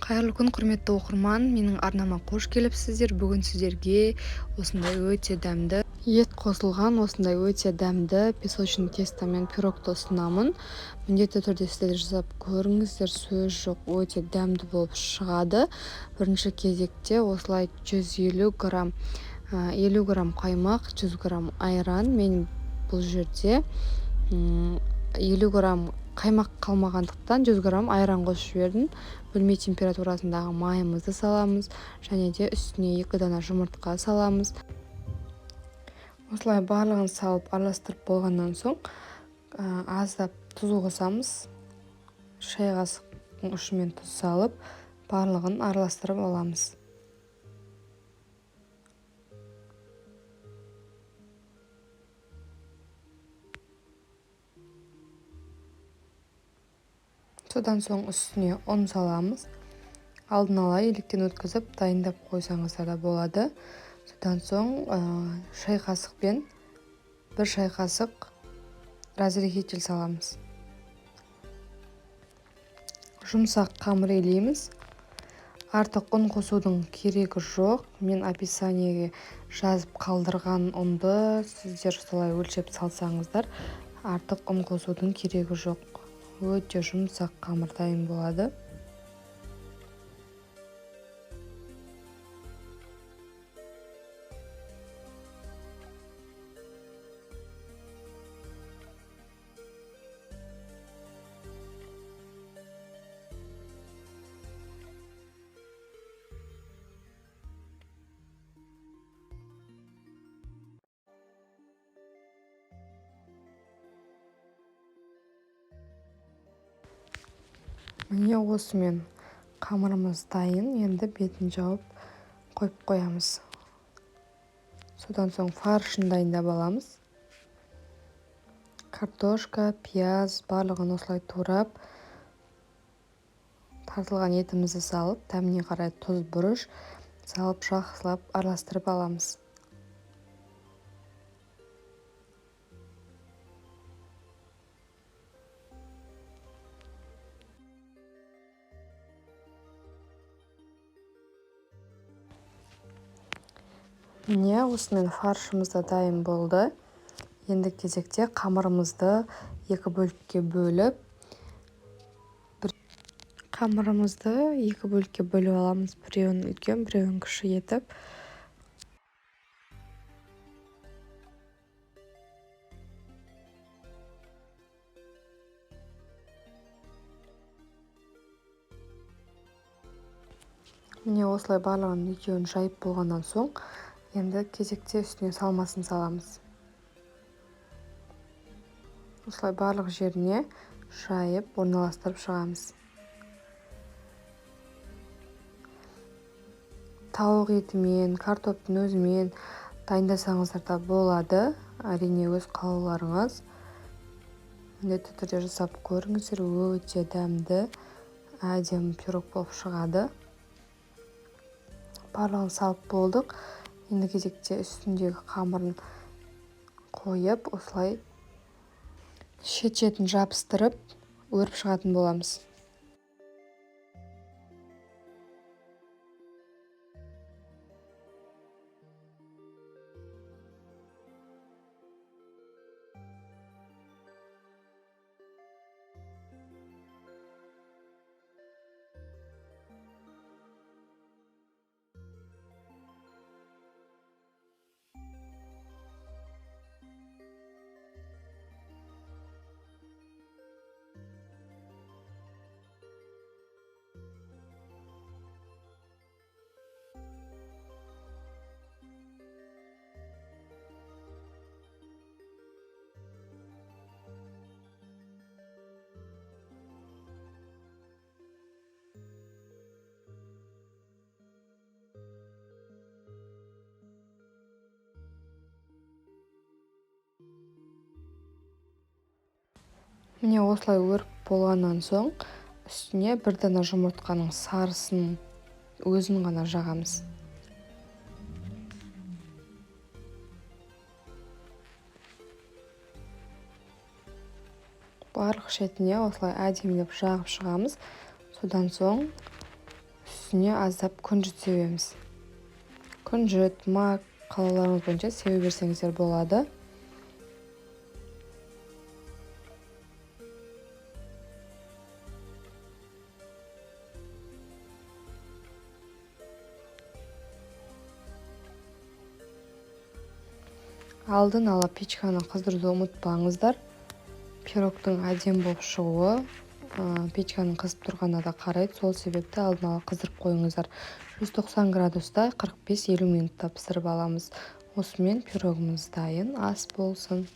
Қайырлы күн, құрметті оқырман. Менің арнама қош келіпсіздер. Бүгін сіздерге осындай өте дәмді ет қосылған, осындай өте дәмді песочный тестомен пирогты ұсынамын. Міндетті түрде сіздер жасап көріңіздер, сөз жоқ, өте дәмді болып шығады. Бірінші кезекте осылай 50 грамм қаймақ, 100 грамм айран. Мен бұл жерде 50 грамм қаймақ қалмағандықтан 100 грамм айран қосып жібердім. Бөлме температурасындағы майымызды саламыз, және де үстіне 2 дана жұмыртқа саламыз. Осылай барлығын салып араластырып болғаннан соң аздап тұз қосамыз. Шай қасықтың ұшымен тұз салып, барлығын араластырып аламыз. Содан соң үстіне ұн саламыз. Алдын ала електен өткізіп дайындап қойсаңыздар да болады. Содан соң шай қасықпен 1 шай қасық разрыхитель саламыз. Жұмсақ қамыр илейміз. Артық ұн қосудың керегі жоқ. Мен описаниеге жазып қалдырған ұнды сіздер солай өлшеп салсаңыздар, артық ұн қосудың керегі жоқ. Өте жұмсақ қамыр дайын болады. Міне осымен қамырымыз дайын. Енді бетін жауып қойып қоямыз. Содан соң фаршын дайындап аламыз. Картошка, пияз барлығын осылай турап, тартылған етімізді салып, дәміне қарай тұз, бұрыш салып жақсылап араластырып аламыз. Міне осымен фаршымыз да дайын болды. Енді кезекте қамырымызды 2 бөлікке бөліп аламыз. Біреуін үлкен, біреуін кіші етіп. Міне осылай барлығын екеуін жайып болғаннан соң, енді кезекте үстіне салмасын саламыз. Осылай барлық жеріне жайып орналастырып шығамыз. Тауық етімен, картоптың өзімен дайындасаңыздар да болады. Әрине өз қалауларыңыз. Міндетті түрде жасап көріңіздер, өте дәмді, әдемі пирог болып шығады. Барлығын салып болдық. Енді кезекте үстіндегі қамырын қойып, осылай шет-шетін жабыстырып өріп шығатын боламыз. Міне осылай өріп болғаннан соң, үстіне 1 дана жұмыртқаның сарысын өзін ғана жағамыз. Барлық шетіне осылай әдемілеп жағып шығамыз. Содан соң үстіне аздап күнжіт себеміз. Күнжіт, мак қалауларыңыз бойынша себе берсеңіздер болады. Алдын ала печканы қыздыруды ұмытпаңыздар. Пирогтың әдем болып шығуы печканың қызып тұрғанына да қарайды. Сол себепті алдын ала қыздырып қойыңыздар. 190 градуста 45-50 минутта пісіріп аламыз. Осымен пирогымыз дайын, ас болсын.